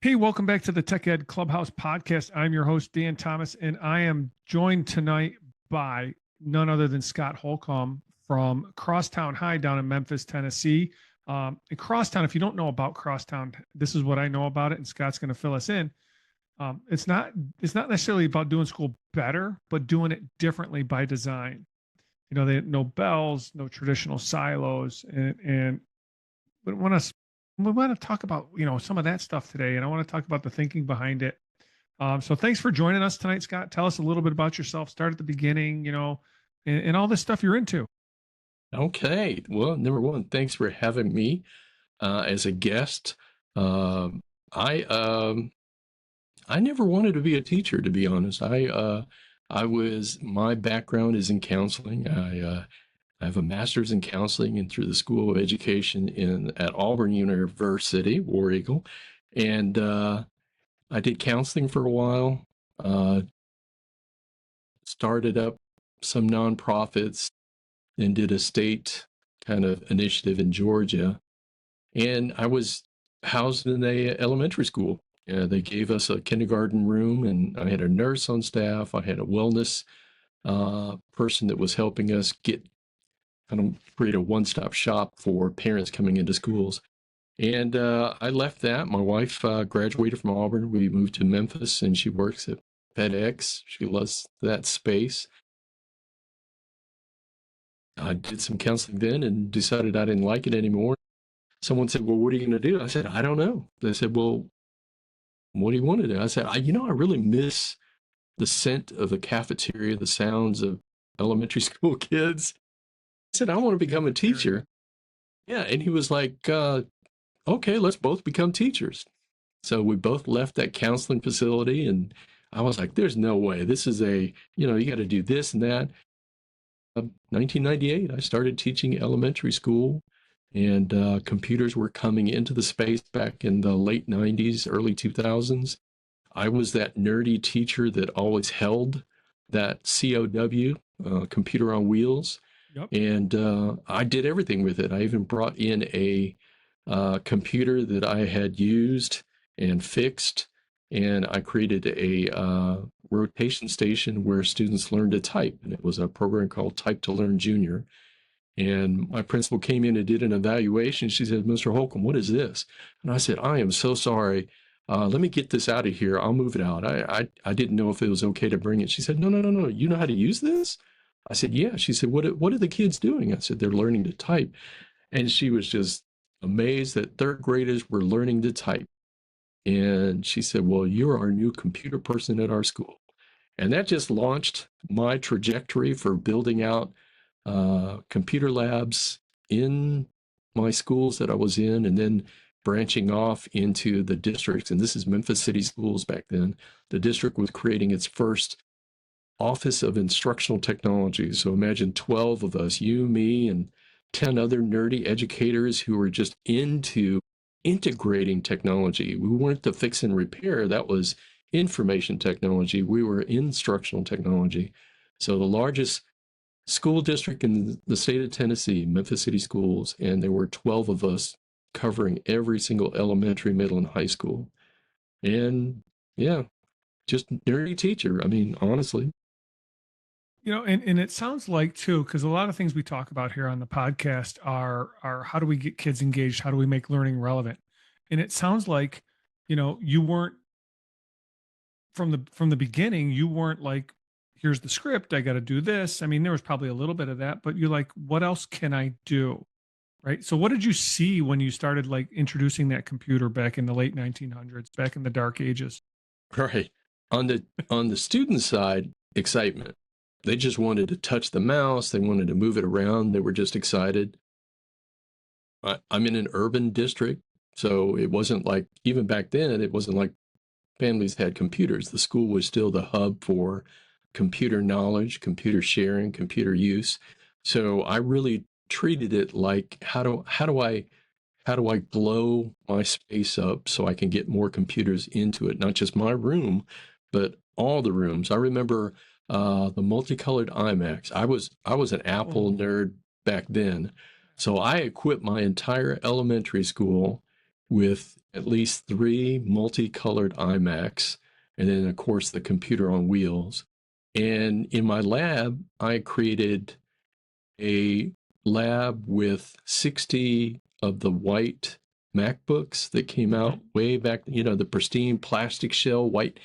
Hey, welcome back to the TechEd Clubhouse Podcast. I'm your host, Dan Thomas, and I am joined tonight by none other than Scott Holcomb from Crosstown High down in Memphis, Tennessee. In Crosstown, if you don't know about Crosstown, this is what I know about it, and Scott's going to fill us in. It's not necessarily about doing school better, but doing it differently by design. You know, they no bells, no traditional silos, and we want to talk about some of that stuff today, and I want to talk about the thinking behind it. So thanks for joining us tonight, Scott. Tell us a little bit about yourself. Start at the beginning, and all this stuff you're into. Okay. Well, number one, thanks for having me as a guest. I never wanted to be a teacher, to be honest. My background is in counseling. I have a master's in counseling and through the School of Education at Auburn University, War Eagle. And I did counseling for a while, started up some nonprofits, and did a state kind of initiative in Georgia. And I was housed in a elementary school. They gave us a kindergarten room, and I had a nurse on staff. I had a wellness person that was helping us create a one-stop shop for parents coming into schools. And I left that. My wife graduated from Auburn. We moved to Memphis, and she works at FedEx. She loves that space. I did some counseling then and decided I didn't like it anymore. Someone said, well, what are you going to do? I said, I don't know. They said, well, what do you want to do? I said, I really miss the scent of the cafeteria, the sounds of elementary school kids. I said, I want to become a teacher. Yeah. And he was like, okay, let's both become teachers. So we both left that counseling facility, and I was like, there's no way. This is you got to do this and that. 1998, I started teaching elementary school, and computers were coming into the space back in the late 90s, early 2000s. I was that nerdy teacher that always held that COW, computer on wheels. Yep. And I did everything with it. I even brought in a computer that I had used and fixed, and I created a rotation station where students learned to type, and it was a program called Type to Learn Junior. And my principal came in and did an evaluation. She said, Mr. Holcomb, what is this? And I said, I am so sorry. Let me get this out of here. I'll move it out. I didn't know if it was okay to bring it. She said, no. You know how to use this? I said, yeah. She said, what are the kids doing? I said, they're learning to type. And she was just amazed that third graders were learning to type. And she said, well, you're our new computer person at our school. And that just launched my trajectory for building out computer labs in my schools that I was in, and then branching off into the districts. And this is Memphis City Schools back then. The district was creating its first Office of Instructional Technology. So imagine 12 of us, you, me, and 10 other nerdy educators who were just into integrating technology. We weren't the fix and repair. That was information technology. We were instructional technology. So the largest school district in the state of Tennessee, Memphis City Schools, and there were 12 of us covering every single elementary, middle, and high school. And yeah, just nerdy teacher. I mean, honestly. And it sounds like too, because a lot of things we talk about here on the podcast are how do we get kids engaged? How do we make learning relevant? And it sounds like, you weren't from the beginning, you weren't like, here's the script, I got to do this. I mean, there was probably a little bit of that, but you're like, what else can I do? Right. So what did you see when you started like introducing that computer back in the late 1900s, back in the dark ages? Right. On the student side, excitement. They just wanted to touch the mouse. They wanted to move it around. They were just excited. I'm in an urban district, so it wasn't like, even back then, it wasn't like families had computers. The school was still the hub for computer knowledge, computer sharing, computer use. So I really treated it like, how do I blow my space up so I can get more computers into it? Not just my room, but all the rooms. I remember the multicolored iMacs. I was an Apple nerd back then. So I equipped my entire elementary school with at least 3 multicolored iMacs, and then, of course, the computer on wheels. And in my lab, I created a lab with 60 of the white MacBooks that came out way back, the pristine plastic shell white.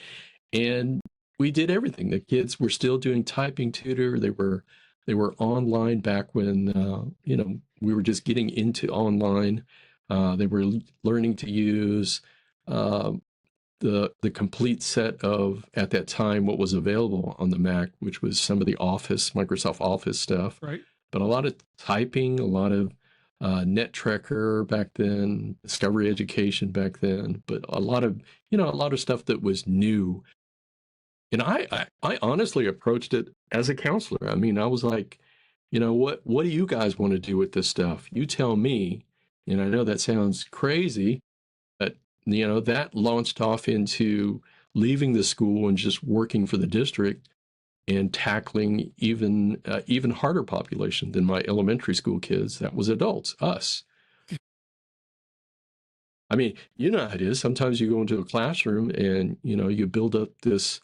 And we did everything. The kids were still doing typing tutor. They were online back when, we were just getting into online. They were learning to use the complete set of, at that time, what was available on the Mac, which was some of the Microsoft Office stuff. Right. But a lot of typing, a lot of NetTracker back then, Discovery Education back then, but a lot of stuff that was new. And I honestly approached it as a counselor. I mean, I was like, what do you guys want to do with this stuff? You tell me. And I know that sounds crazy, but that launched off into leaving the school and just working for the district and tackling even harder population than my elementary school kids. That was adults, us. I mean, you know how it is. Sometimes you go into a classroom and, you build up this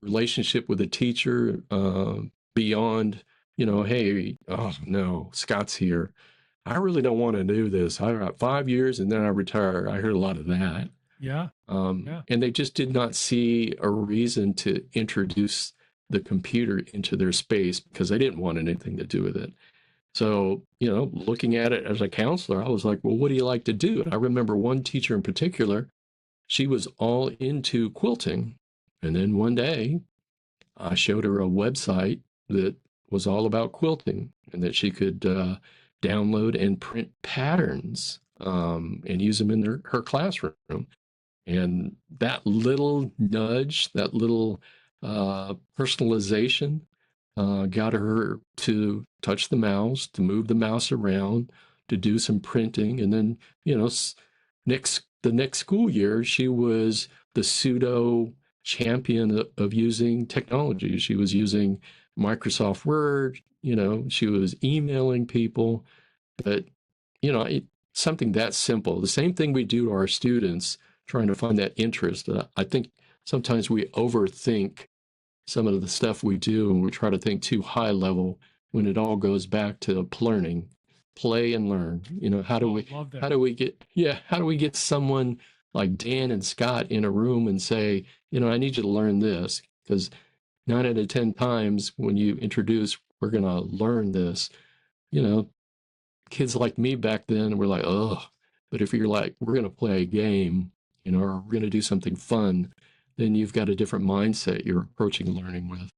relationship with a teacher beyond, hey, oh no, Scott's here. I really don't want to do this. I got 5 years and then I retire. I heard a lot of that. Yeah. And they just did not see a reason to introduce the computer into their space because they didn't want anything to do with it. So, looking at it as a counselor, I was like, well, what do you like to do? And I remember one teacher in particular, she was all into quilting. And then one day I showed her a website that was all about quilting and that she could download and print patterns and use them in her classroom. And that little nudge, that little personalization got her to touch the mouse, to move the mouse around, to do some printing. And then, the next school year, she was the pseudo champion of using technology. She was using Microsoft Word, she was emailing people, but, something that simple. The same thing we do to our students, trying to find that interest. I think sometimes we overthink some of the stuff we do and we try to think too high level when it all goes back to learning, play and learn. How do we get someone like Dan and Scott in a room and say, I need you to learn this, because 9 out of 10 times when you introduce, we're going to learn this, kids like me back then were like, oh, but if you're like, we're going to play a game, or we're going to do something fun, then you've got a different mindset you're approaching learning with.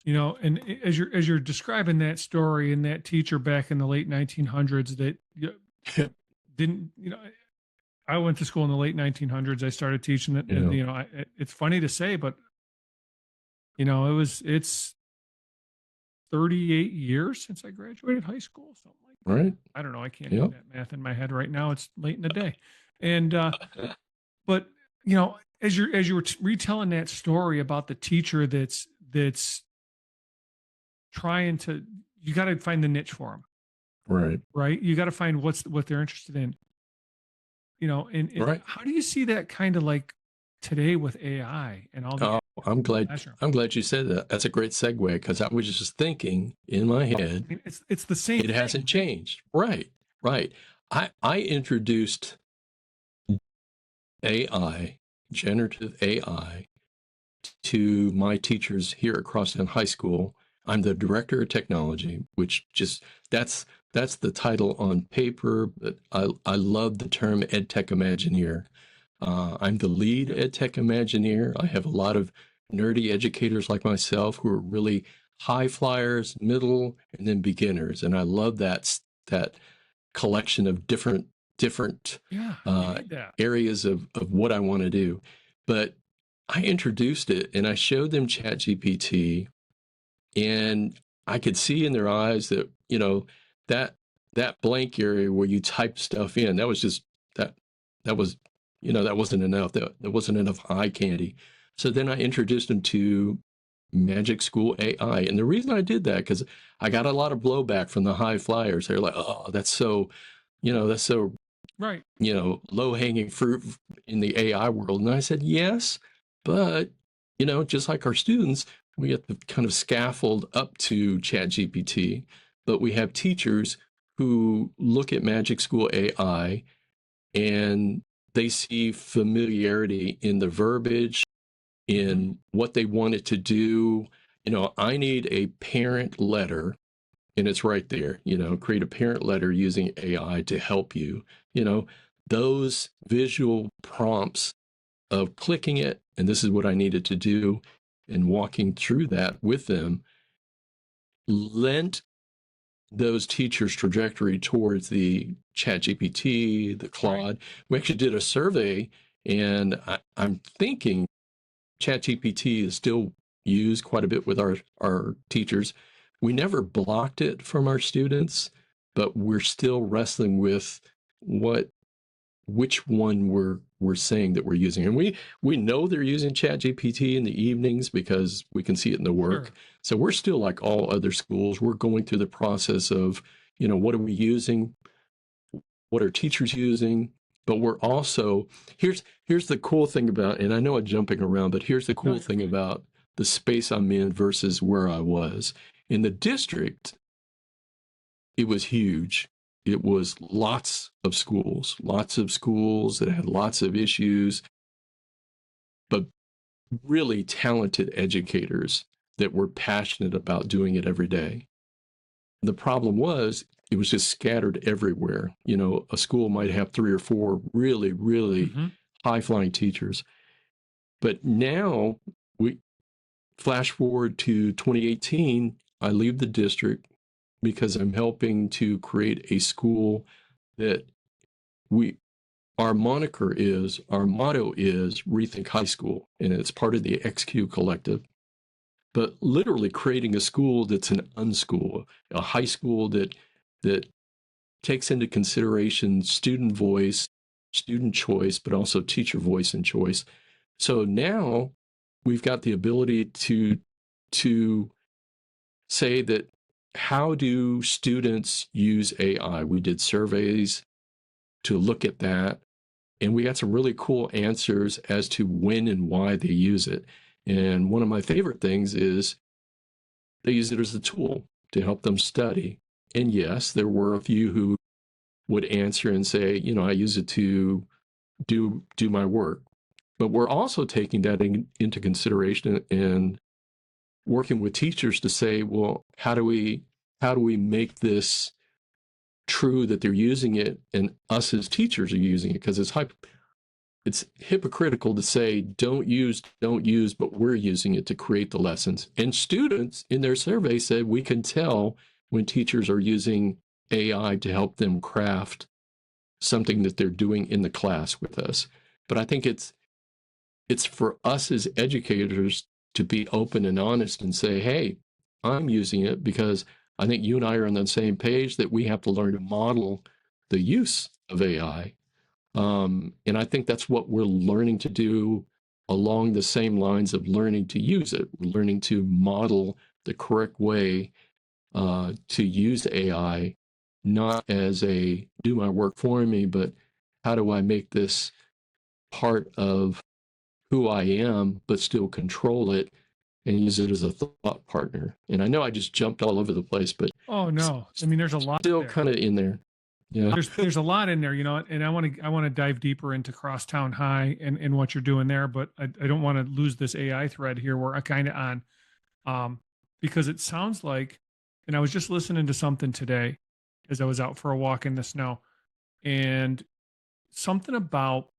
And as you're describing that story and that teacher back in the late 1900s that didn't, I went to school in the late 1900s. I started teaching it, and it's funny to say, but it's 38 years since I graduated high school, something like that. Right. I don't know. I can't do that math in my head right now. It's late in the day, and but as you were retelling that story about the teacher that's trying to, you got to find the niche for them. Right. You got to find what they're interested in. And right. How do you see that kind of like today with AI and all that? I'm glad you said that. That's a great segue, because I was just thinking in my head. I mean, it's the same. It hasn't changed. Right. I introduced AI, generative AI, to my teachers here at Crosstown High School. I'm the director of technology, which that's the title on paper, but I love the term EdTech Imagineer. I'm the lead EdTech Imagineer. I have a lot of nerdy educators like myself who are really high flyers, middle, and then beginners. And I love that collection of different areas of what I want to do. But I introduced it and I showed them ChatGPT, and I could see in their eyes that, that blank area where you type stuff in, that was just, that wasn't enough. That wasn't enough eye candy. So then I introduced them to Magic School AI. And the reason I did that, because I got a lot of blowback from the high flyers. They're like, oh, that's so Right. Low-hanging fruit in the AI world. And I said, yes, but, just like our students, we have to kind of scaffold up to ChatGPT, but we have teachers who look at Magic School AI and they see familiarity in the verbiage, in what they want it to do. I need a parent letter, and it's right there, create a parent letter using AI to help you. Those visual prompts of clicking it, and this is what I needed to do, and walking through that with them lent those teachers' trajectory towards the ChatGPT, the Claude. Right. We actually did a survey, and I'm thinking ChatGPT is still used quite a bit with our teachers. We never blocked it from our students, but we're still wrestling with which one we're saying that we're using. And we know they're using ChatGPT in the evenings because we can see it in the work. Sure. So we're still like all other schools. We're going through the process of, what are we using? What are teachers using? But we're also, here's the cool thing about, and I know I'm jumping around, but here's the cool thing about the space I'm in versus where I was. In the district, it was huge. It was lots of schools that had lots of issues, but really talented educators that were passionate about doing it every day. The problem was it was just scattered everywhere. A school might have 3 or 4 really, really high-flying teachers. But now, we flash forward to 2018, I leave the district because I'm helping to create a school that our motto is Rethink High School, and it's part of the XQ Collective. But literally creating a school that's an unschool, a high school that takes into consideration student voice, student choice, but also teacher voice and choice. So now we've got the ability to say that, how do students use AI? We did surveys to look at that, and we got some really cool answers as to when and why they use it. And one of my favorite things is they use it as a tool to help them study. And yes, there were a few who would answer and say, I use it to do my work. But we're also taking that into consideration and working with teachers to say, well, how do we make this true that they're using it and us as teachers are using it? Because it's hypocritical to say don't use, but we're using it to create the lessons. And students in their survey said we can tell when teachers are using AI to help them craft something that they're doing in the class with us. But I think it's for us as educators to be open and honest and say, hey, I'm using it because I think you and I are on the same page that we have to learn to model the use of AI. And I think that's what we're learning to do along the same lines of learning to use it. We're learning to model the correct way to use AI, not as a do my work for me, but how do I make this part of who I am, but still control it and use it as a thought partner. And I know I just jumped all over the place, but oh no, I mean, there's a lot still kind of in there. Yeah, there's a lot in there, and I want to dive deeper into Crosstown High and what you're doing there, but I don't want to lose this AI thread here where I kind of on, because it sounds like, and I was just listening to something today as I was out for a walk in the snow, and something about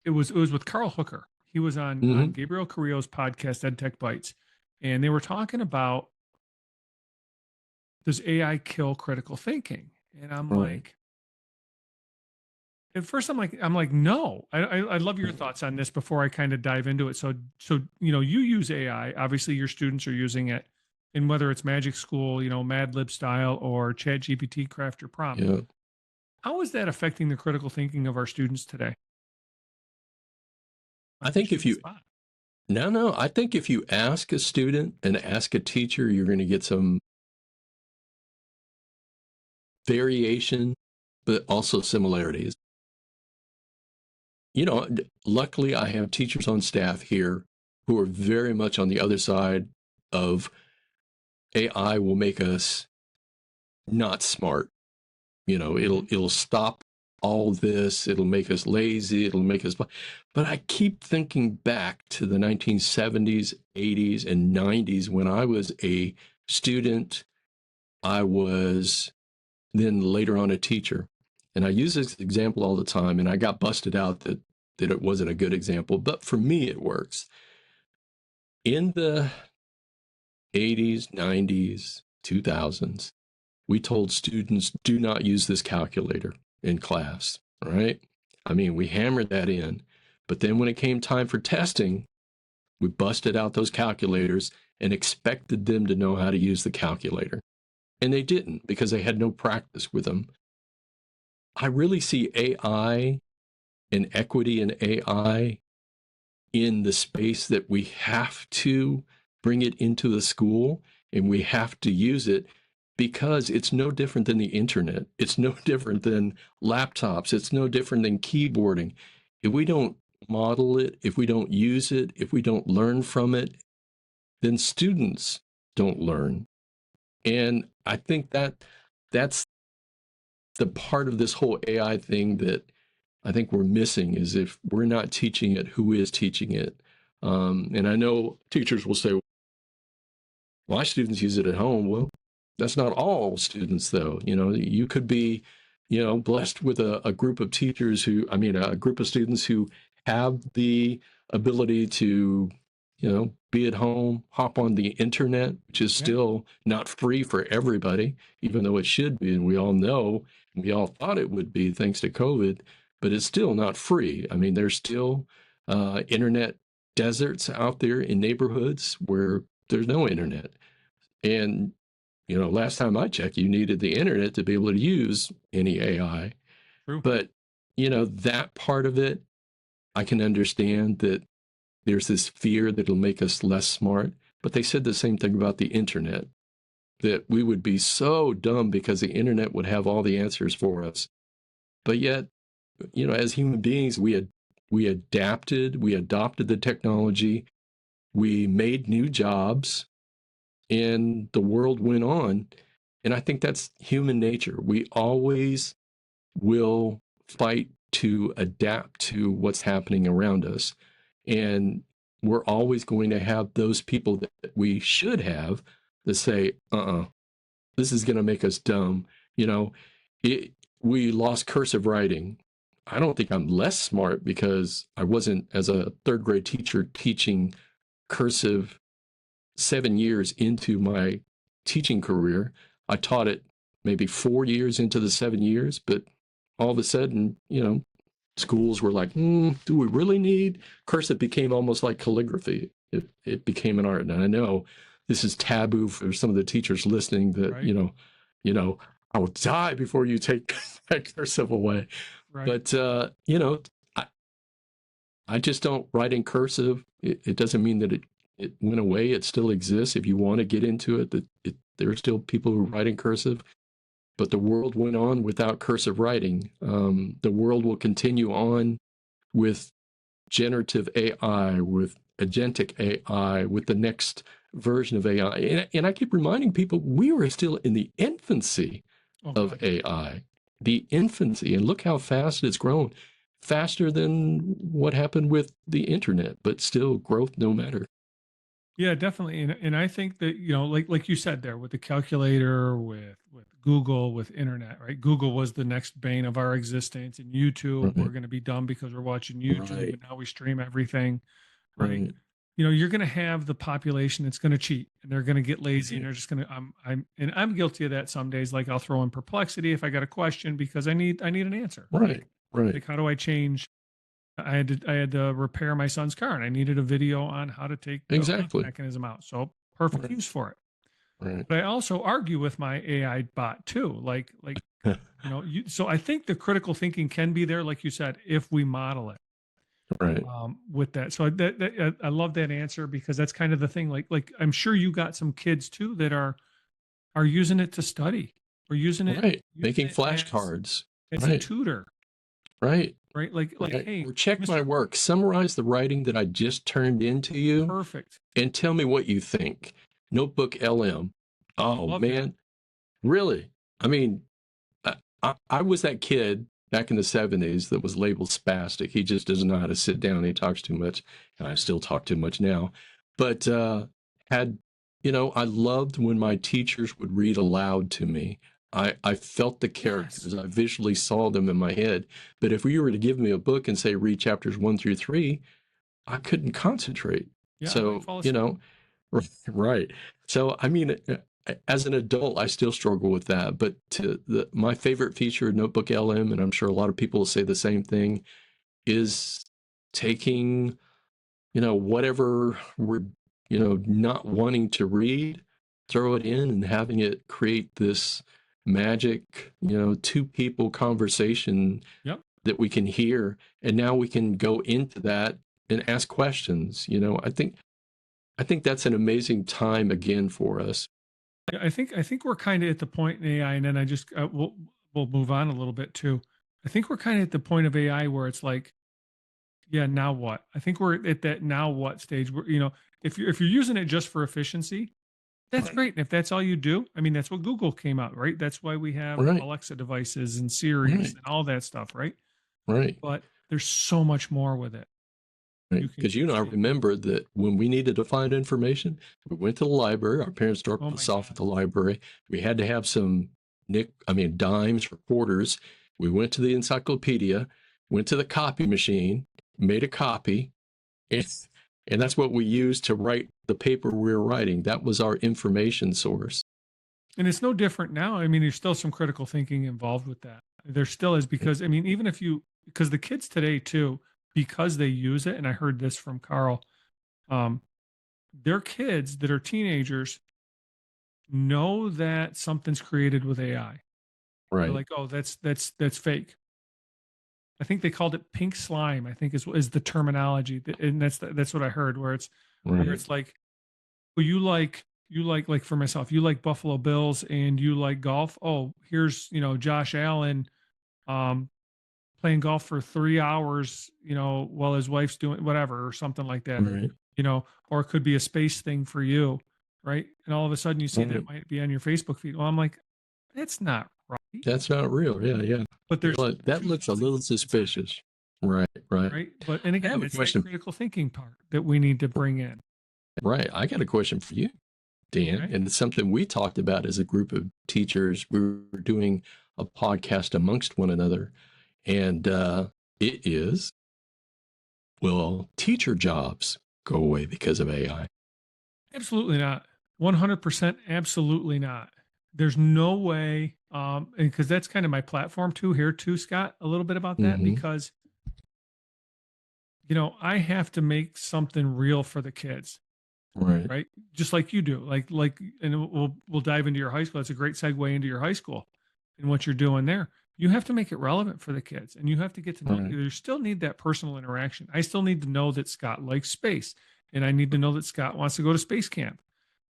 it was with Carl Hooker. He was on Gabriel Carrillo's podcast, EdTech Bites, and they were talking about, does AI kill critical thinking? And I'm like, at first I'm like, no. I love your thoughts on this before I kind of dive into it. So you use AI. Obviously, your students are using it, and whether it's Magic School, Mad Lib style, or Chat GPT, craft your prompt. Yeah. How is that affecting the critical thinking of our students today? I think if you I think if you ask a student and ask a teacher, you're going to get some variation, but also similarities. You know, luckily I have teachers on staff here who are very much on the other side of AI will make us not smart. You know, it'll stop all this. It'll make us lazy. It'll make us. But I keep thinking back to the 1970s, 80s, and 90s when I was a student. I was then later on a teacher. And I use this example all the time, and I got busted out that it wasn't a good example. But for me, it works. In the 80s, 90s, 2000s, we told students, do not use this calculator in class, right? I mean, we hammered that in. But then when it came time for testing, we busted out those calculators and expected them to know how to use the calculator. And they didn't because they had no practice with them. I really see AI and equity in AI in the space that we have to bring it into the school and we have to use it because it's no different than the internet. It's no different than laptops. It's no different than keyboarding. If we don't model it, if we don't use it, if we don't learn from it, then students don't learn. And I think that's the part of this whole AI thing that I think we're missing is if we're not teaching it, who is teaching it? And I know teachers will say, well, my students use it at home. Well, that's not all students, though. You know, you could be, you know, blessed with a group of teachers a group of students who have the ability to, you know, be at home, hop on the internet, which is still not free for everybody, even though it should be. And we all know, and we all thought it would be thanks to COVID, but it's still not free. I mean, there's still internet deserts out there in neighborhoods where there's no internet. And, you know, last time I checked, you needed the internet to be able to use any AI. True. But, you know, that part of it, I can understand that there's this fear that it'll make us less smart. But they said the same thing about the internet, that we would be so dumb because the internet would have all the answers for us. But yet, you know, as human beings, we adapted, we adopted the technology, we made new jobs, and the world went on. And I think that's human nature. We always will fight to adapt to what's happening around us. And we're always going to have those people that we should have that say, this is going to make us dumb. You know, we lost cursive writing. I don't think I'm less smart because I wasn't, as a third grade teacher, teaching cursive 7 years into my teaching career. I taught it maybe 4 years into the 7 years, but all of a sudden, you know, schools were like, do we really need cursive? Became almost like calligraphy. It became an art. And I know this is taboo for some of the teachers listening that, Right. you know, I will die before you take that cursive away. Right. But, you know, I just don't write in cursive. It doesn't mean that it went away. It still exists. If you want to get into it, there are still people who write in cursive. But the world went on without cursive writing. The world will continue on with generative AI, with agentic AI, with the next version of AI. And I keep reminding people, we are still in the infancy of AI, the infancy. And look how fast it's grown, faster than what happened with the internet, but still growth no matter. Yeah, definitely. And I think that, you know, like you said there with the calculator, with Google, with internet, right? Google was the next bane of our existence, and YouTube, Right. we're going to be dumb because we're watching YouTube, Right. and now we stream everything, right? Right. You know, you're going to have the population that's going to cheat, and they're going to get lazy, and they're just going to. I'm guilty of that some days. Like I'll throw in Perplexity if I got a question because I need an answer. Right. Right. Like how do I change? I had to repair my son's car, and I needed a video on how to take the Exactly. mechanism out. So perfect Right. use for it. Right. But I also argue with my AI bot too. Like you know, so I think the critical thinking can be there, like you said, if we model it. Right. With that. So I love that answer because that's kind of the thing. Like I'm sure you got some kids too that are using it to study or using it Right. Making as- flashcards. It's a tutor, Right. right? Like, hey, or check Mr. my work, summarize the writing that I just turned into you, Perfect. and tell me what you think. Notebook LM. Oh, Love man. that. Really? I mean, I was that kid back in the 70s that was labeled spastic. He just doesn't know how to sit down. He talks too much. And I still talk too much now. But I loved when my teachers would read aloud to me. I felt the characters. Yes. I visually saw them in my head. But if you were to give me a book and say, read chapters 1 through 3, I couldn't concentrate. Yeah, So, right. So, I mean, as an adult, I still struggle with that. But my favorite feature of Notebook LM, and I'm sure a lot of people will say the same thing, is taking, whatever we're, not wanting to read, throw it in and having it create this magic, two people conversation that we can hear. And now we can go into that and ask questions. I think that's an amazing time again for us. I think we're kind of at the point in AI, and then I just we'll move on a little bit too. I think we're kind of at the point of AI where it's like, yeah, now what? I think we're at that now what stage where, if you're using it just for efficiency, that's great. And if that's all you do, I mean, that's what Google came out, right? That's why we have Alexa devices and Siri's and all that stuff, right? Right. But there's so much more with it. Because I remember that when we needed to find information, we went to the library. Our parents dropped us off at the library. We had to have some dimes for quarters. We went to the encyclopedia, went to the copy machine, made a copy, and that's what we used to write the paper we were writing. That was our information source. And it's no different now. I mean, there's still some critical thinking involved with that. There still is, because, I mean, because the kids today too, because they use it, and I heard this from Carl, their kids that are teenagers know that something's created with AI. Right. They're like, oh, that's fake. I think they called it pink slime, I think is the terminology. And that's what I heard, where it's like, well, you like for myself, you like Buffalo Bills and you like golf. Oh, here's, Josh Allen, playing golf for 3 hours, while his wife's doing whatever or something like that, or it could be a space thing for you. Right. And all of a sudden you see that it might be on your Facebook feed. Well, I'm like, that's not right. That's not real. Yeah. But that looks a little suspicious. Right. But, and again, it's the critical thinking part that we need to bring in. Right. I got a question for you, Dan. Okay. And it's something we talked about as a group of teachers. We were doing a podcast amongst one another. And it is, will teacher jobs go away because of AI? Absolutely not. 100% absolutely not. There's no way, because that's kind of my platform too, Scott, a little bit about that, because, I have to make something real for the kids. Right. Just like you do, and we'll dive into your high school. It's a great segue into your high school and what you're doing there. You have to make it relevant for the kids, and you have to get to know, you still need that personal interaction. I still need to know that Scott likes space, and I need to know that Scott wants to go to space camp.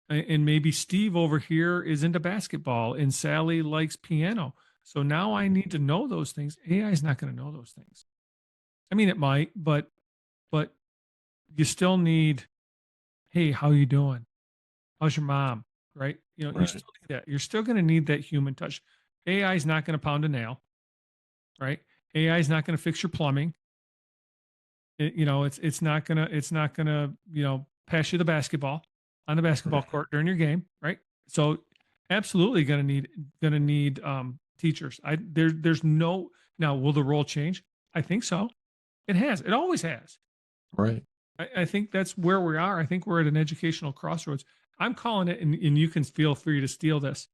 And maybe Steve over here is into basketball and Sally likes piano. So now I need to know those things. AI is not going to know those things. I mean, it might, but you still need, hey, how you doing? How's your mom? Right? You still need that. You're still going to need that human touch. AI is not going to pound a nail, right? AI is not going to fix your plumbing. It's not gonna pass you the basketball on the basketball court during your game, right? So absolutely gonna need teachers. There's no, now will the role change? I think so. It always has. Right. I think that's where we are. I think we're at an educational crossroads. I'm calling it, and you can feel free to steal this.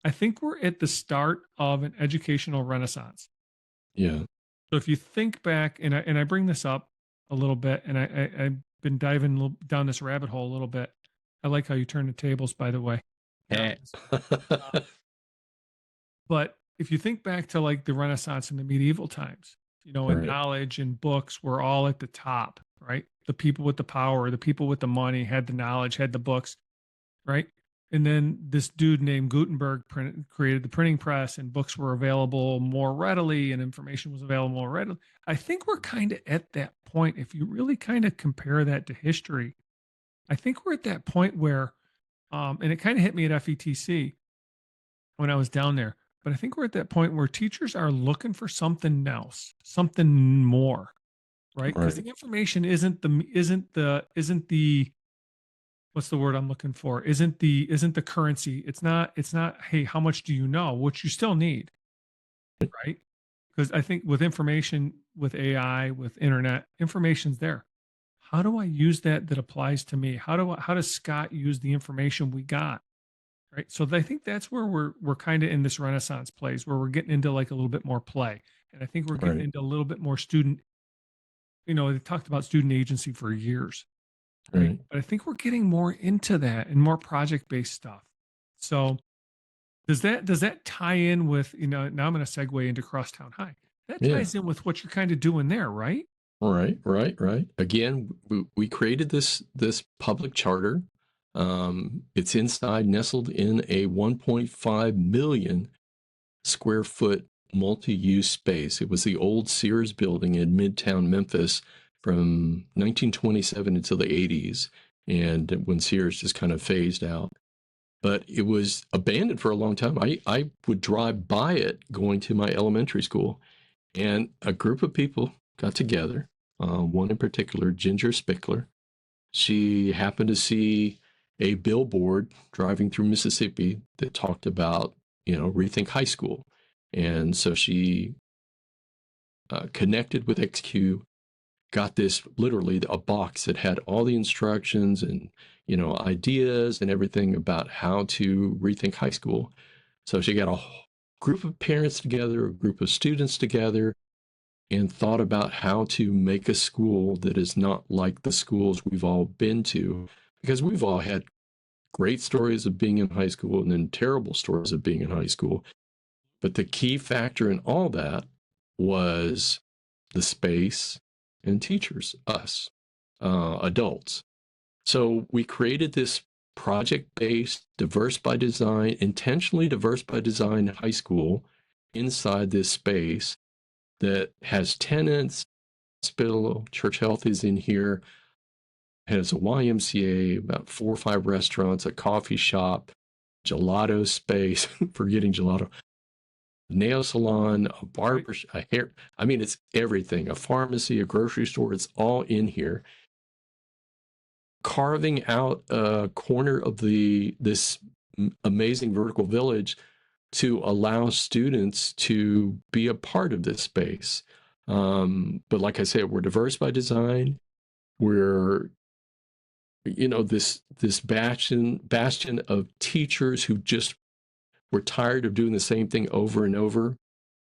I think we're at the start of an educational renaissance. Yeah. So if you think back, and I bring this up a little bit, and I've been diving down this rabbit hole a little bit. I like how you turn the tables, by the way. But if you think back to like the Renaissance and the medieval times, and knowledge and books were all at the top, right? The people with the power, the people with the money had the knowledge, had the books, right? And then this dude named Gutenberg created the printing press, and books were available more readily and information was available more readily. I think we're kind of at that point. If you really kind of compare that to history, I think we're at that point where, and it kind of hit me at FETC when I was down there, but I think we're at that point where teachers are looking for something else, something more, right? Because Right. the information isn't the what's the word I'm looking for? Isn't the currency. It's not, hey, how much do you know? Which you still need, right? Because I think with information, with AI, with internet, information's there. How do I use that applies to me? How does Scott use the information we got? Right. So I think that's where we're kind of in this renaissance place where we're getting into like a little bit more play. And I think we're getting Right. into a little bit more student, they talked about student agency for years, right? Right. But I think we're getting more into that and more project-based stuff. So does that tie in with, now I'm going to segue into Crosstown High. That Yeah. ties in with what you're kind of doing there, right? Right. Again, we created this public charter. It's nestled in a 1.5 million square foot multi-use space. It was the old Sears building in Midtown Memphis from 1927 until the 80s, and when Sears just kind of phased out. But it was abandoned for a long time. I would drive by it going to my elementary school, and a group of people got together. One in particular, Ginger Spickler. She happened to see a billboard driving through Mississippi that talked about, Rethink High School. And so she connected with XQ, got this literally a box that had all the instructions and, ideas and everything about how to rethink high school. So she got a group of parents together, a group of students together, and thought about how to make a school that is not like the schools we've all been to, because we've all had great stories of being in high school and then terrible stories of being in high school. But the key factor in all that was the space and teachers, us, adults. So we created this project-based, diverse by design, intentionally diverse by design high school inside this space that has tenants, hospital, church health is in here, has a YMCA, about 4 or 5 restaurants, a coffee shop, gelato space, forgetting gelato, nail salon, a barber, a hair. I mean, it's everything, a pharmacy, a grocery store, it's all in here. Carving out a corner of this amazing vertical village to allow students to be a part of this space. But like I said, we're diverse by design. We're, this bastion of teachers who just were tired of doing the same thing over and over.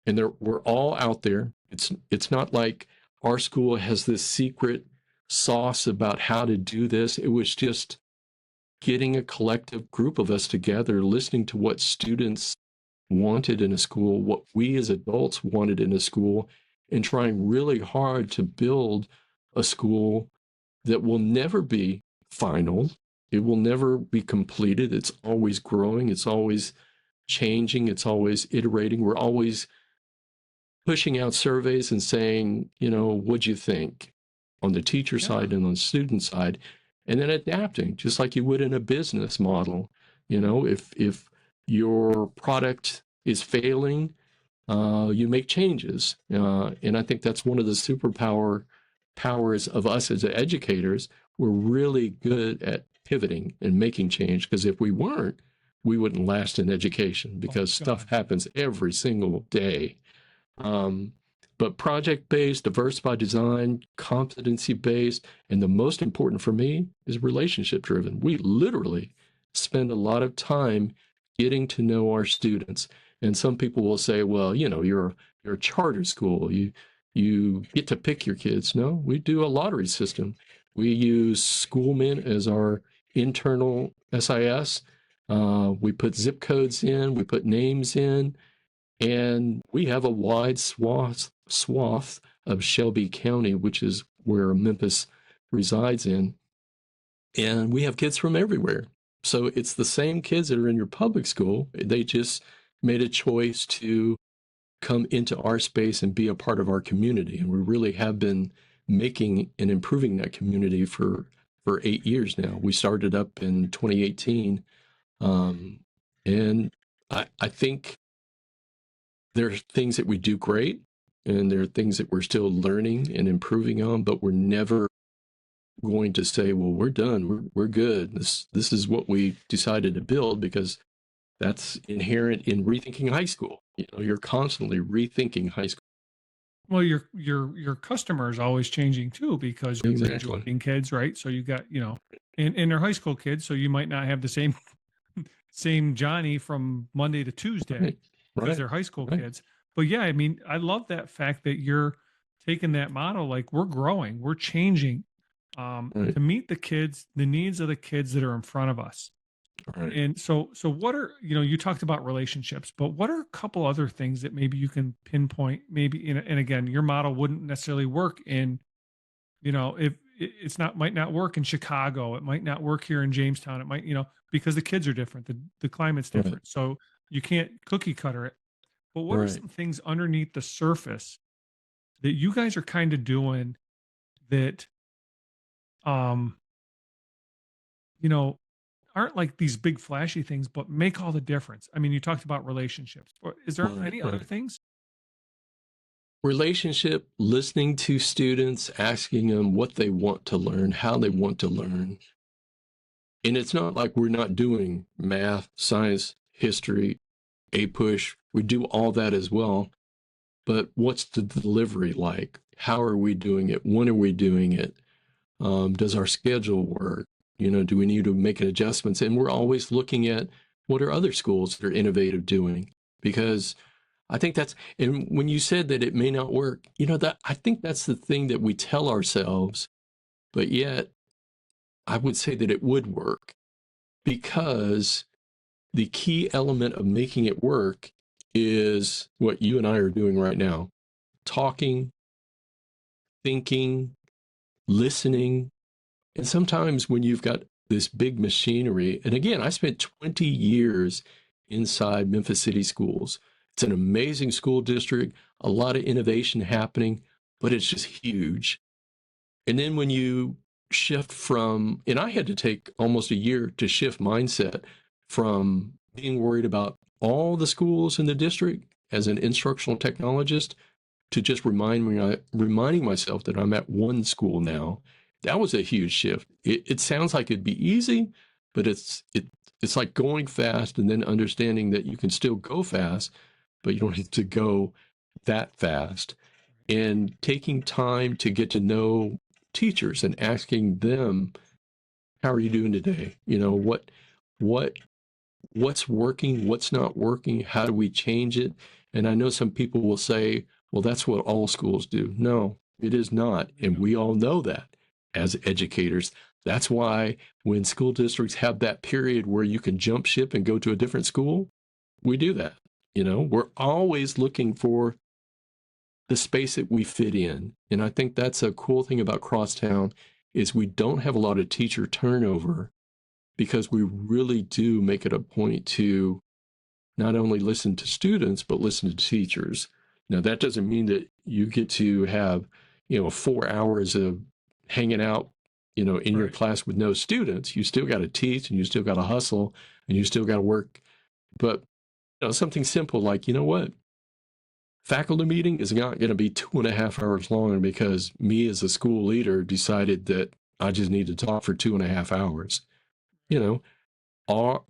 And we're all out there. It's not like our school has this secret sauce about how to do this. It was just getting a collective group of us together, listening to what students wanted in a school, what we as adults wanted in a school, and trying really hard to build a school that will never be final. It will never be completed. It's always growing. It's always changing. It's always iterating. We're always pushing out surveys and saying, what'd you think on the teacher side and on the student side, and then adapting just like you would in a business model. If your product is failing, you make changes. And I think that's one of the powers of us as educators. We're really good at pivoting and making change, because if we weren't, we wouldn't last in education, because stuff happens every single day. But project-based, diverse by design, competency-based, and the most important for me is relationship-driven. We literally spend a lot of time getting to know our students. And some people will say, well, you're a charter school. You get to pick your kids. No, we do a lottery system. We use Schoolmen as our internal SIS. We put zip codes in, we put names in, and we have a wide swath of Shelby County, which is where Memphis resides in. And we have kids from everywhere. So it's the same kids that are in your public school. They just made a choice to come into our space and be a part of our community. And we really have been making and improving that community for 8 years now. We started up in 2018. And I think there are things that we do great, and there are things that we're still learning and improving on, but we're never going to say, well, we're done, we're good. This is what we decided to build, because that's inherent in rethinking high school. You're constantly rethinking high school. Well, your customer is always changing too, because you're graduating kids, right? So you got, and they're high school kids, so you might not have the same Johnny from Monday to Tuesday, because they're high school kids. But yeah, I mean, I love that fact that you're taking that model, like we're growing, we're changing to meet the needs of the kids that are in front of us. Right. And so what are, you talked about relationships, but what are a couple other things that maybe you can pinpoint, maybe and again, your model wouldn't necessarily work in, if it's might not work in Chicago, it might not work here in Jamestown. It might, because the kids are different, the climate's different. Right. So you can't cookie cutter it. But what are some things underneath the surface that you guys are kind of doing that, aren't like these big flashy things, but make all the difference? I mean, you talked about relationships. Is there any other things? Relationship, listening to students, asking them what they want to learn, how they want to learn. And it's not like we're not doing math, science, history, APUSH. We do all that as well. But what's the delivery like? How are we doing it? When are we doing it? Does our schedule work? Do we need to make adjustments? And we're always looking at what are other schools that are innovative doing? Because I think and when you said that it may not work, I think that's the thing that we tell ourselves, but yet I would say that it would work, because the key element of making it work is what you and I are doing right now: talking, thinking, listening. And sometimes when you've got this big machinery, and again, I spent 20 years inside Memphis City Schools. It's an amazing school district, a lot of innovation happening, but it's just huge. And then when you shift from, and I had to take almost a year to shift mindset from being worried about all the schools in the district as an instructional technologist to just reminding myself that I'm at one school now. That was a huge shift. It sounds like it'd be easy, but it's like going fast and then understanding that you can still go fast, but you don't have to go that fast. And taking time to get to know teachers and asking them, how are you doing today? What's working, what's not working, how do we change it? And I know some people will say, well, that's what all schools do. No, it is not. And we all know that as educators. That's why when school districts have that period where you can jump ship and go to a different school, we do that. We're always looking for the space that we fit in. And I think that's a cool thing about Crosstown, is we don't have a lot of teacher turnover, because we really do make it a point to not only listen to students, but listen to teachers. Now, that doesn't mean that you get to have, 4 hours of hanging out, in your class with no students. You still got to teach, and you still got to hustle, and you still got to work. But something simple like, faculty meeting is not going to be 2.5 hours long because me as a school leader decided that I just need to talk for 2.5 hours.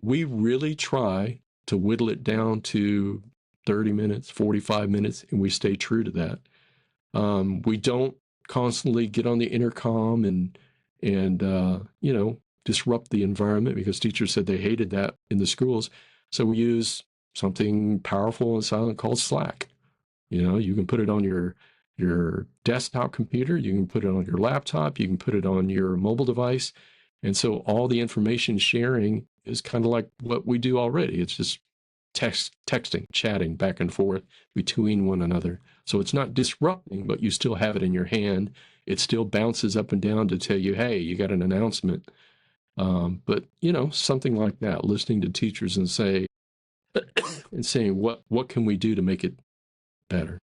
We really try to whittle it down to 30 minutes, 45 minutes, and we stay true to that. We don't constantly get on the intercom and disrupt the environment, because teachers said they hated that in the schools. So we use something powerful and silent called Slack. You can put it on your desktop computer, you can put it on your laptop, you can put it on your mobile device. And so all the information sharing is kind of like what we do already. It's just texting, chatting back and forth between one another. So it's not disrupting, but you still have it in your hand. It still bounces up and down to tell you, hey, you got an announcement. But something like that, listening to teachers and saying what can we do to make it better.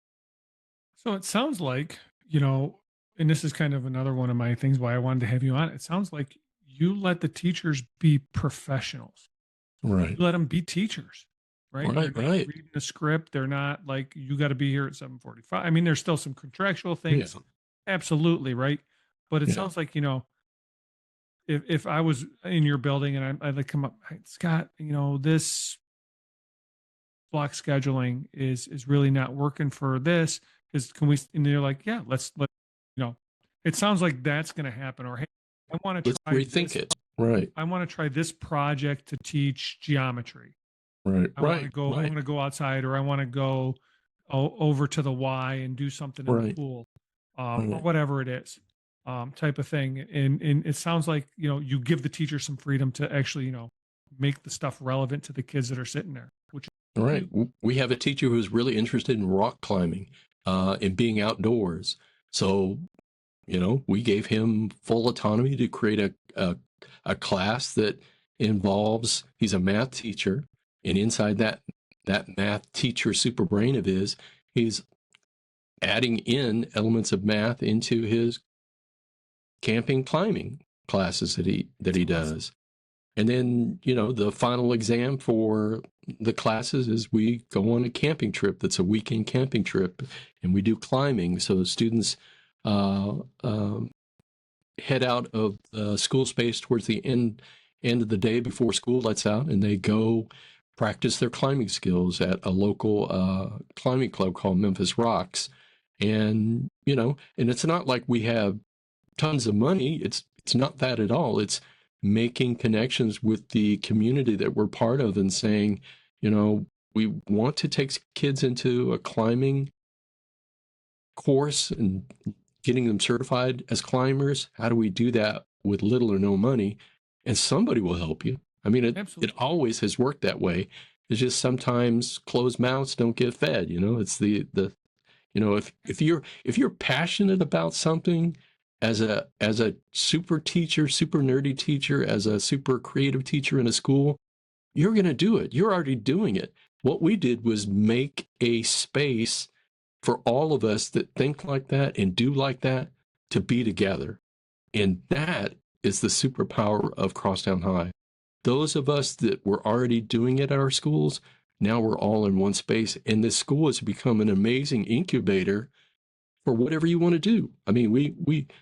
So it sounds like, and this is kind of another one of my things why I wanted to have you on. It sounds like you let the teachers be professionals. Right. You let them be teachers, right? They're Right. not Right. reading a script. They're not like, you got to be here at 7:45. I mean, there's still some contractual things. Yeah. Absolutely. Right. But it Yeah. sounds like, if I was in your building and I'd like come up, "Hey, Scott, this block scheduling is really not working for this. Can we?" And they're like, "Yeah, let." It sounds like that's going to happen. Or, "Hey, I want to Let's try rethink this. it. Right. I want to try this project to teach geometry. Right. I want to Right. go. I Right. want to go outside, or I want to go over to the Y and do something in the Right. pool, or Right. whatever it is, type of thing." And it sounds like you give the teacher some freedom to actually make the stuff relevant to the kids that are sitting there. Which All right. We have a teacher who's really interested in rock climbing, and being outdoors. So, we gave him full autonomy to create a class that involves, he's a math teacher, and inside that math teacher super brain of his, he's adding in elements of math into his camping climbing classes that he does. And then, the final exam for the classes is we go on a camping trip that's a weekend camping trip, and we do climbing. So the students head out of school space towards the end of the day before school lets out, and they go practice their climbing skills at a local climbing club called Memphis Rocks. And, and it's not like we have tons of money. It's not that at all. It's making connections with the community that we're part of and saying, we want to take kids into a climbing course and getting them certified as climbers. How do we do that with little or no money? And somebody will help you. I mean, it always has worked that way. It's just sometimes closed mouths don't get fed. It's the if you're passionate about something, as a super teacher, super nerdy teacher, as a super creative teacher in a school, you're going to do it. You're already doing it. What we did was make a space for all of us that think like that and do like that to be together. And that is the superpower of Crosstown High. Those of us that were already doing it at our schools, now we're all in one space. And this school has become an amazing incubator for whatever you want to do. I mean,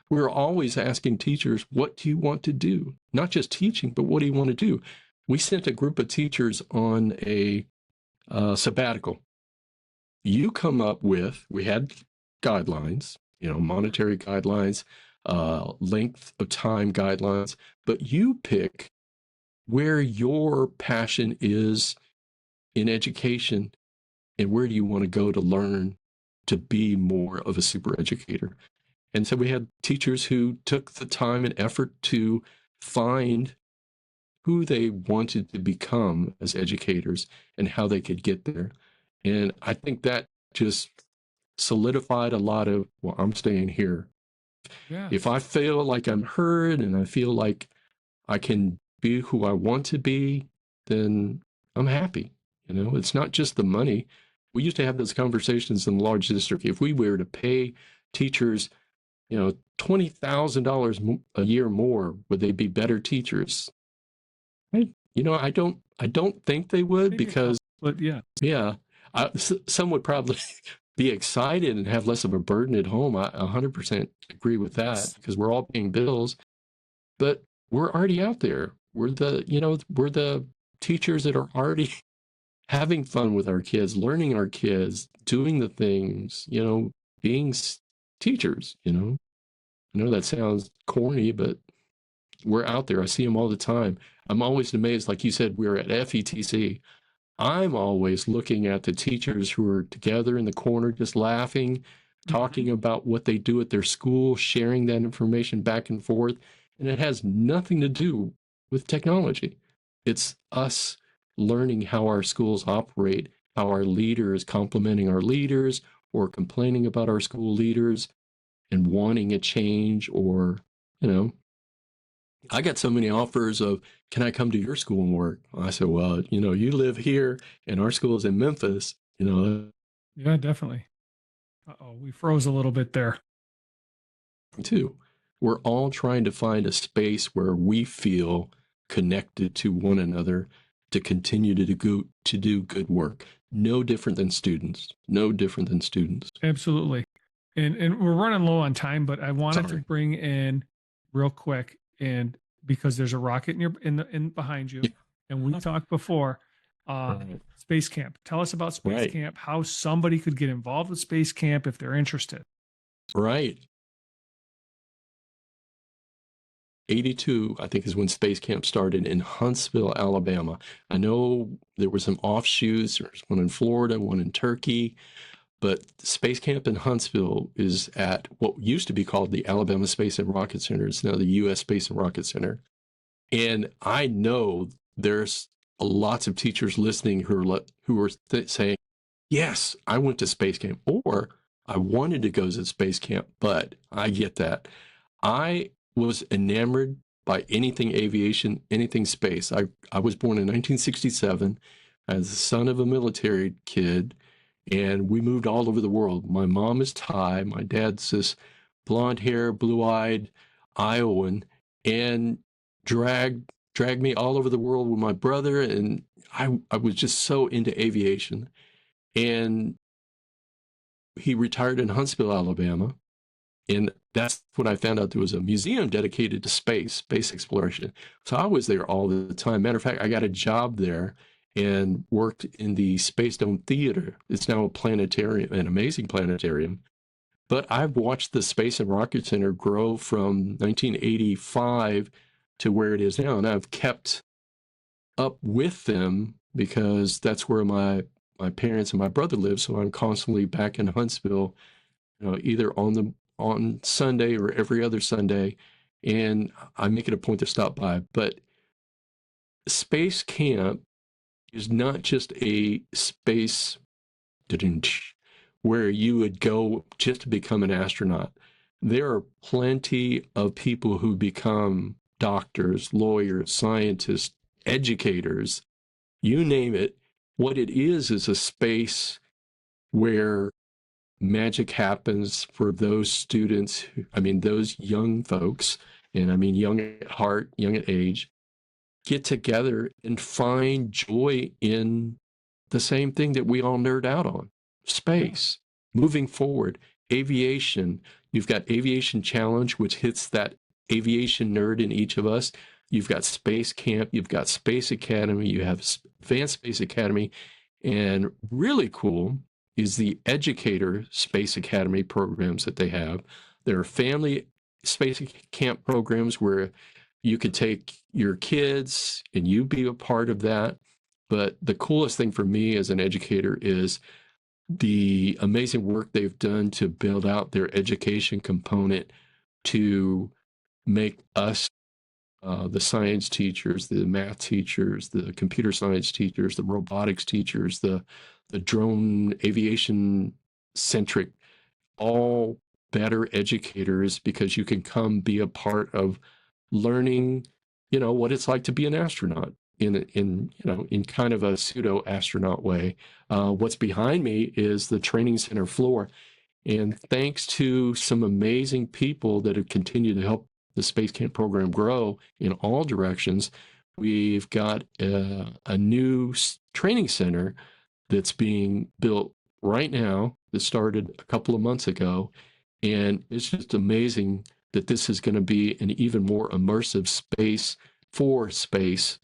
we're always asking teachers, what do you want to do? Not just teaching, but what do you want to do? We sent a group of teachers on a sabbatical. You come up with, we had guidelines, monetary guidelines, length of time guidelines, but you pick where your passion is in education and where do you want to go to learn to be more of a super educator. And so we had teachers who took the time and effort to find who they wanted to become as educators and how they could get there. And I think that just solidified a lot of, well, I'm staying here. Yeah. If I feel like I'm heard and I feel like I can be who I want to be, then I'm happy. It's not just the money. We used to have those conversations in the large district. If we were to pay teachers, $20,000 a year more, would they be better teachers? I don't think they would, because, but yeah, some would probably be excited and have less of a burden at home. I 100% agree with that, because we're all paying bills, but we're already out there. We're the teachers that are already having fun with our kids, learning our kids, doing the things, being teachers, I know that sounds corny, but we're out there. I see them all the time. I'm always amazed. Like you said, we're at FETC. I'm always looking at the teachers who are together in the corner, just laughing, talking about what they do at their school, sharing that information back and forth. And it has nothing to do with technology. It's us learning how our schools operate, how our leaders complimenting our leaders or complaining about our school leaders and wanting a change, or, I got so many offers of, can I come to your school and work? I said, well, you live here and our school is in Memphis, Yeah, definitely. Uh-oh, we froze a little bit there. too. We're all trying to find a space where we feel connected to one another to continue to do good work. No different than students. No different than students. Absolutely. And we're running low on time, but I wanted to Sorry. bring in real quick, and because there's a rocket in behind you, Yeah. and we talked before, Right. Space Camp. Tell us about Space Right. Camp, how somebody could get involved with Space Camp if they're interested. Right. 82, I think, is when Space Camp started in Huntsville, Alabama. I know there were some offshoots. There's one in Florida, one in Turkey. But Space Camp in Huntsville is at what used to be called the Alabama Space and Rocket Center. It's now the U.S. Space and Rocket Center. And I know there's lots of teachers listening who are saying, yes, I went to Space Camp, or I wanted to go to Space Camp, but I get that. I was enamored by anything aviation, anything space. I was born in 1967 as the son of a military kid, and we moved all over the world. My mom is Thai. My dad's this blonde hair, blue-eyed Iowan, and dragged me all over the world with my brother, and I was just so into aviation. And he retired in Huntsville, Alabama. And that's when I found out there was a museum dedicated to space exploration. So I was there all the time. Matter of fact, I got a job there and worked in the Space Dome Theater. It's now a planetarium, an amazing planetarium. But I've watched the Space and Rocket Center grow from 1985 to where it is now. And I've kept up with them because that's where my parents and my brother live. So I'm constantly back in Huntsville, either on Sunday or every other Sunday, and I make it a point to stop by. But Space Camp is not just a space where you would go just to become an astronaut. There are plenty of people who become doctors, lawyers, scientists, educators, you name it. What it is a space where magic happens for those students, those young folks, and I mean young at heart, young at age, get together and find joy in the same thing that we all nerd out on: space, moving forward, aviation. You've got Aviation Challenge, which hits that aviation nerd in each of us. You've got Space Camp, you've got Space Academy, you have Advanced Space Academy, and really cool is the Educator Space Academy programs that they have. There are family space camp programs where you could take your kids and you be a part of that. But the coolest thing for me as an educator is the amazing work they've done to build out their education component to make us, the science teachers, the math teachers, the computer science teachers, the robotics teachers, the drone aviation centric, all better educators, because you can come be a part of learning, what it's like to be an astronaut in kind of a pseudo astronaut way. What's behind me is the training center floor. And thanks to some amazing people that have continued to help the Space Camp program grow in all directions, we've got a new training center that's being built right now that started a couple of months ago. And it's just amazing that this is going to be an even more immersive space for space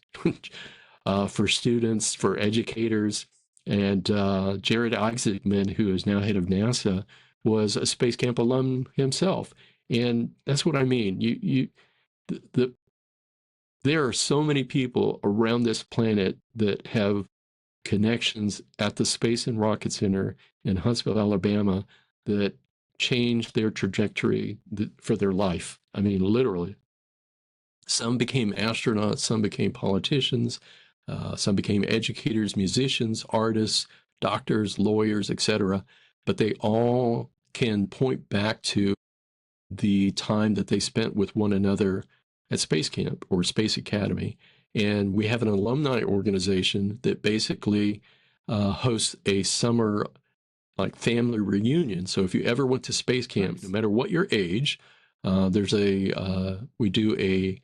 for students, for educators. And Jared Isaacman, who is now head of NASA, was a Space Camp alum himself. And that's what I mean. There are so many people around this planet that have connections at the Space and Rocket Center in Huntsville, Alabama, that changed their trajectory for their life. I mean, literally. Some became astronauts, some became politicians, some became educators, musicians, artists, doctors, lawyers, etc. But they all can point back to the time that they spent with one another at Space Camp or Space Academy. And we have an alumni organization that basically hosts a summer like family reunion. So if you ever went to Space Camp, Nice. no matter what your age, we do a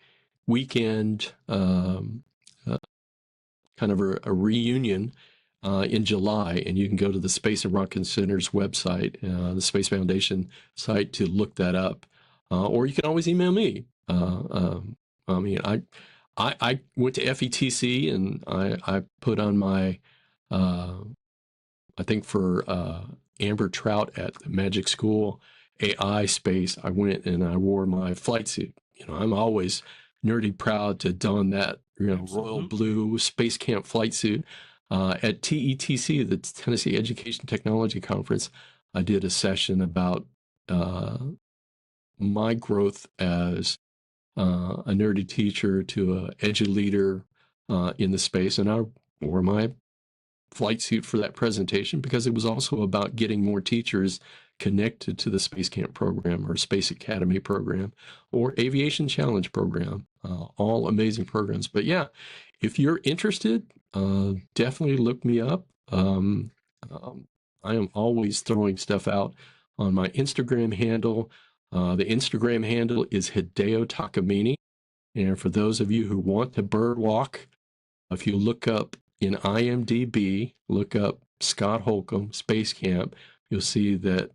weekend kind of a reunion in July, and you can go to the Space and Rocket Center's website, the Space Foundation site, to look that up. Or you can always email me. I mean, I went to FETC, and I put on my, I think for Amber Trout at the Magic School AI space, I went and I wore my flight suit. You know, I'm always nerdy proud to don that, royal blue Space Camp flight suit. At TETC, the Tennessee Education Technology Conference, I did a session about my growth as a nerdy teacher to a edu leader in the space, and I wore my flight suit for that presentation because it was also about getting more teachers connected to the Space Camp program or Space Academy program or Aviation Challenge program. All amazing programs. But yeah, if you're interested, definitely look me up. I am always throwing stuff out on my Instagram handle. The Instagram handle is Hideo Takamine. And for those of you who want to bird walk, if you look up in IMDb, look up Scott Holcomb, Space Camp, you'll see that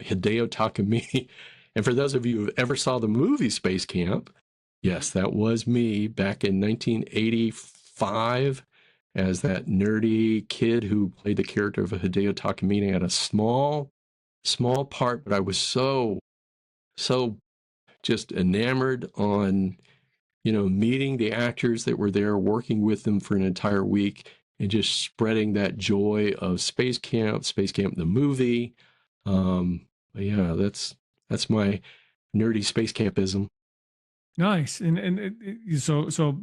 Hideo Takamine. And for those of you who ever saw the movie Space Camp, yes, that was me back in 1985 as that nerdy kid who played the character of Hideo Takamine. I had a small part, but I was so just enamored on, meeting the actors that were there, working with them for an entire week, and just spreading that joy of Space Camp the movie. Yeah, that's my nerdy Space Campism. Nice. So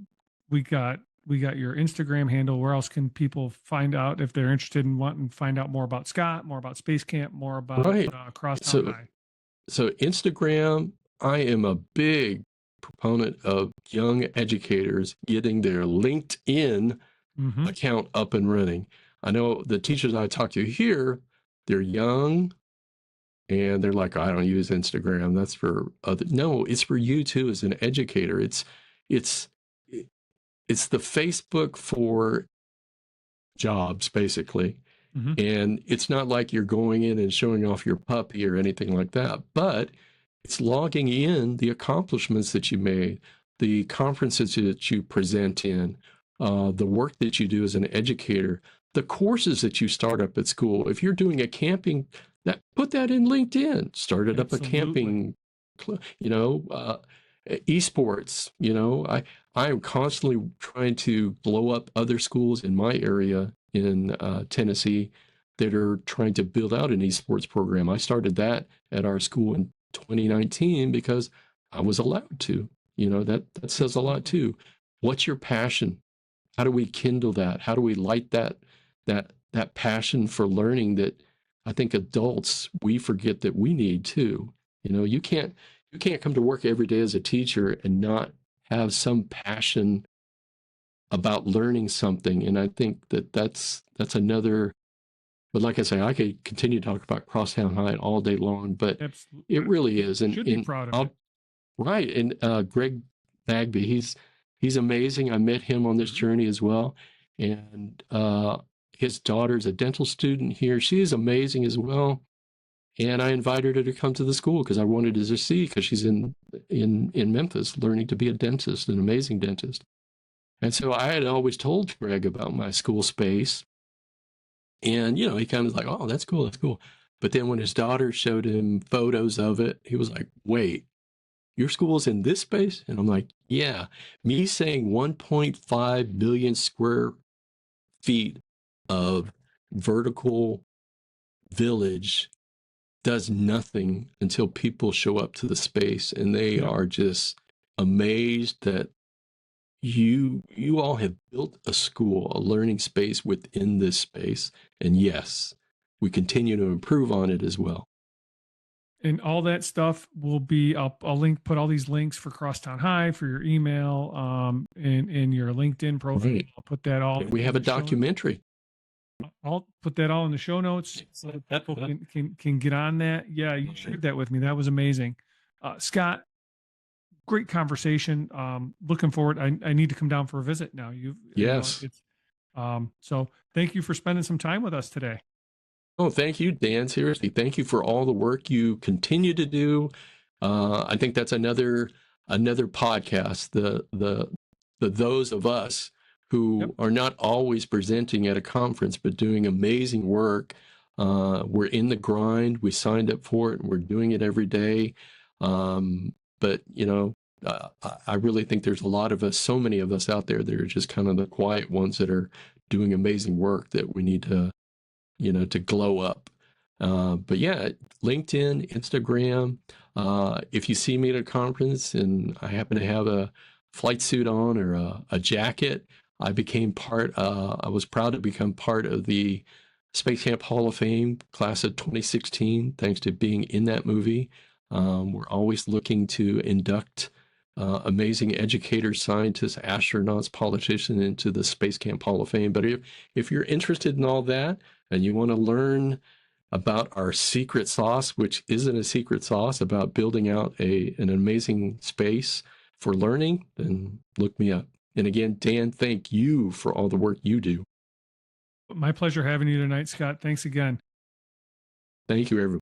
we got your Instagram handle. Where else can people find out if they're interested in wanting to find out more about Scott, more about Space Camp, more about Crosstown High? So Instagram, I am a big proponent of young educators getting their LinkedIn account up and running. I know the teachers I talk to here, they're young and they're like, I don't use Instagram. That's for other. No, it's for you too as an educator. It's the Facebook for jobs, basically. And it's not like you're going in and showing off your puppy or anything like that, but it's logging in the accomplishments that you made, the conferences that you present in, the work that you do as an educator, the courses that you start up at school. If you're doing a camping, put that in LinkedIn. Started up a camping, esports. I am constantly trying to blow up other schools in my area in Tennessee that are trying to build out an esports program. I started that at our school in 2019 because I was allowed to. That says a lot too. What's your passion? How do we kindle that? How do we light that passion for learning that I think adults, we forget that we need too. You can't come to work every day as a teacher and not have some passion about learning something. And I think that's another. But like I say, I could continue to talk about Crosstown High all day long, but Absolutely. It really is. And should be proud of it. Right. And Greg Bagby, he's amazing. I met him on this journey as well. And his daughter's a dental student here. She is amazing as well. And I invited her to come to the school because I wanted to see, because she's in Memphis learning to be a dentist, an amazing dentist. And so I had always told Greg about my school space. And, he kind of was like, oh, that's cool. That's cool. But then when his daughter showed him photos of it, he was like, wait, your school's in this space? And I'm like, yeah. Me saying 1.5 million square feet of vertical village does nothing until people show up to the space, and they are just amazed that you all have built a school, a learning space within this space. And yes, we continue to improve on it as well. And all that stuff will be up. I'll put all these links for Crosstown High, for your email, and your LinkedIn profile. Right. I'll put that all. We have a documentary. I'll put that all in the show notes so that people can get on that. Yeah, you shared that with me. That was amazing. Scott, great conversation. Looking forward. I need to come down for a visit now. Yes. So thank you for spending some time with us today. Oh, thank you, Dan. Seriously, thank you for all the work you continue to do. I think that's another podcast. The those of us who are not always presenting at a conference, but doing amazing work. We're in the grind. We signed up for it, and we're doing it every day. But I really think there's a lot of us, so many of us out there that are just kind of the quiet ones that are doing amazing work that we need to to glow up. But yeah, LinkedIn, Instagram. If you see me at a conference and I happen to have a flight suit on or a jacket, I was proud to become part of the Space Camp Hall of Fame class of 2016, thanks to being in that movie. We're always looking to induct amazing educators, scientists, astronauts, politicians into the Space Camp Hall of Fame. But if you're interested in all that and you want to learn about our secret sauce, which isn't a secret sauce, about building out an amazing space for learning, then look me up. And again, Dan, thank you for all the work you do. My pleasure having you tonight, Scott. Thanks again. Thank you, everyone.